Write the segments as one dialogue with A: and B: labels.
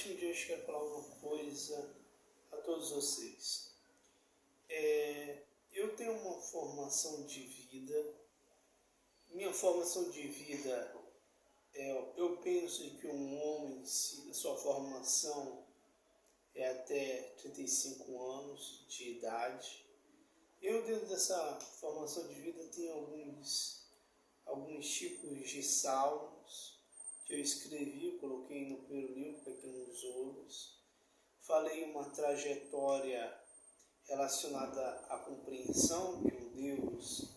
A: time de hoje quero falar uma coisa a todos vocês. Eu tenho uma formação de vida. Minha formação de vida, eu penso que um homem, se a sua formação é até 35 anos de idade. Eu, dentro dessa formação de vida, tenho alguns tipos de salmos que eu escrevi, coloquei no primeiro livro, Pequenos Ouros. Falei uma trajetória relacionada à compreensão que um Deus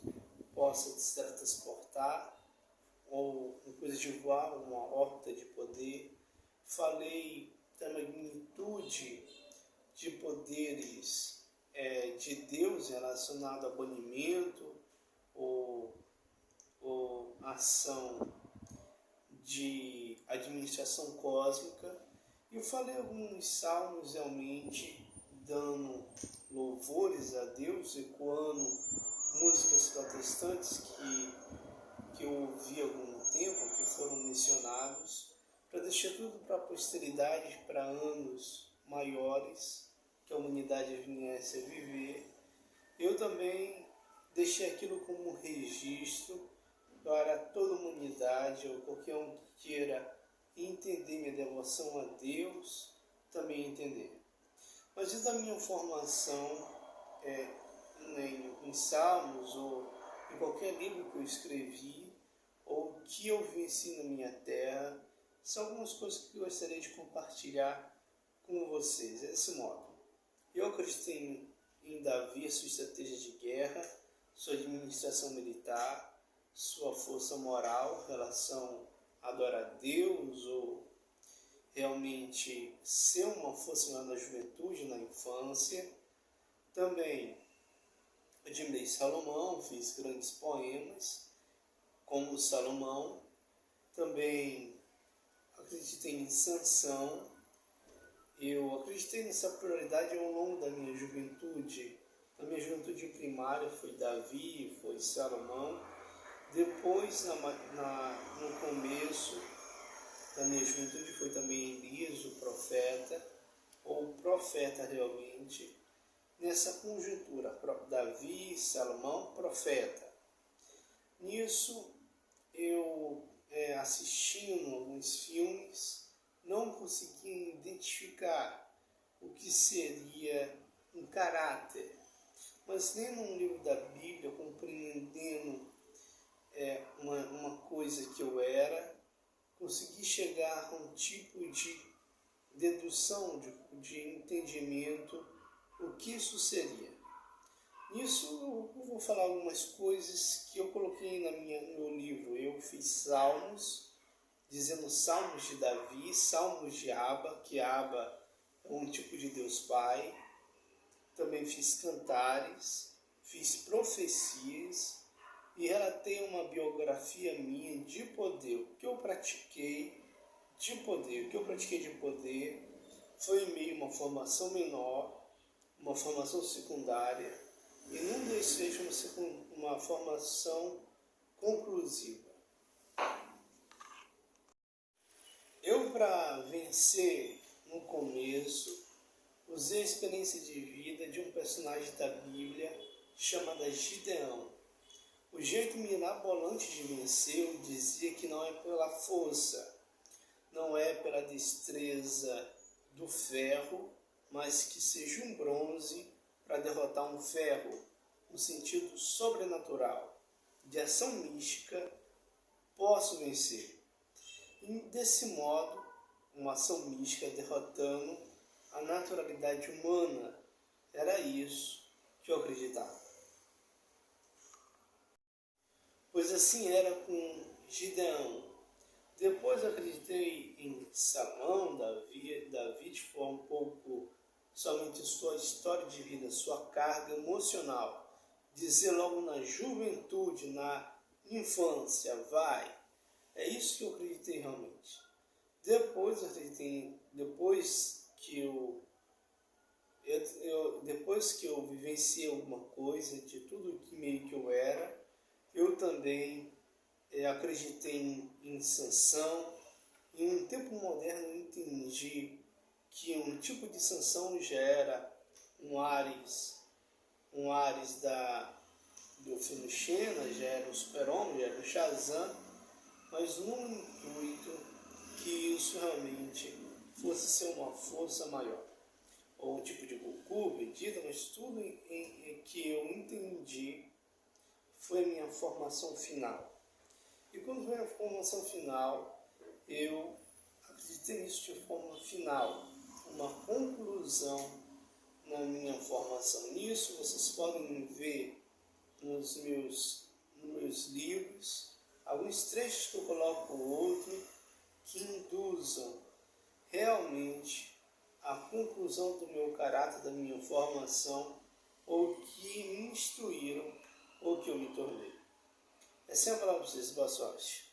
A: possa se transportar, ou uma coisa de voar, uma horta de poder. Falei da magnitude de poderes de Deus relacionado ao banimento ou ação de administração cósmica. E eu falei alguns salmos realmente dando louvores a Deus, ecoando músicas protestantes que eu ouvi há algum tempo, que foram mencionados, para deixar tudo para a posteridade, para anos maiores que a humanidade viesse a viver. Eu também deixei aquilo como registro para toda a humanidade, ou qualquer um que queira entender minha devoção a Deus, também entender. Mas desde a minha formação em Salmos, ou em qualquer livro que eu escrevi, ou que eu venci na minha terra, são algumas coisas que eu gostaria de compartilhar com vocês, desse modo. Eu acreditei em Davi, sua estratégia de guerra, sua administração militar, sua força moral, relação a adorar a Deus, ou realmente ser uma força maior na juventude, na infância. Também admirei Salomão, fiz grandes poemas, como Salomão. Também acreditei em Sansão. Eu acreditei nessa pluralidade ao longo da minha juventude. Na minha juventude primária foi Davi, foi Salomão. Depois, no começo da minha juventude, foi também Elias, o profeta, ou profeta realmente. Nessa conjuntura, Davi, Salomão, profeta. Nisso, eu assistindo alguns filmes, não conseguia identificar o que seria um caráter. Mas lendo um livro da Bíblia, compreendendo uma coisa que eu era, consegui chegar a um tipo de dedução, de entendimento, o que isso seria. Nisso eu vou falar algumas coisas que eu coloquei no meu livro. Eu fiz salmos, dizendo salmos de Davi, salmos de Abba, que Abba é um tipo de Deus Pai. Também fiz cantares, fiz profecias e relatei uma biografia minha de poder. O que eu pratiquei de poder? O que eu pratiquei de poder foi em meio a uma formação menor, uma formação secundária, e num desfecho uma formação conclusiva. Eu, para vencer no começo, usei a experiência de vida de um personagem da Bíblia chamado Gideão. O jeito mirabolante de vencer, eu dizia que não é pela força, não é pela destreza do ferro, mas que seja um bronze para derrotar um ferro, no sentido sobrenatural, de ação mística, posso vencer. E desse modo, uma ação mística derrotando a naturalidade humana. Era isso que eu acreditava. Pois assim era com Gideão. Depois acreditei em Salomão, Davi de forma um pouco somente sua história de vida, sua carga emocional. Dizer logo na juventude, na infância, vai. É isso que eu acreditei realmente. Depois que eu vivenciei alguma coisa de tudo que meio que eu era, eu também acreditei em Sansão. Em um tempo moderno eu entendi que um tipo de sanção gera um Ares do filme Xena, gera um Super-Homem, gera um Shazam, mas no intuito que isso realmente fosse ser uma força maior. Ou um tipo de Goku, Vegeta, mas tudo que eu entendi foi a minha formação final. E quando veio a formação final, eu acreditei nisso de forma final, uma conclusão na minha formação. Nisso vocês podem ver nos meus livros, alguns trechos que eu coloco outro, que induzam realmente a conclusão do meu caráter, da minha formação, ou que me instruíram, ou que eu me tornei. É sempre a palavra para vocês. Boa sorte.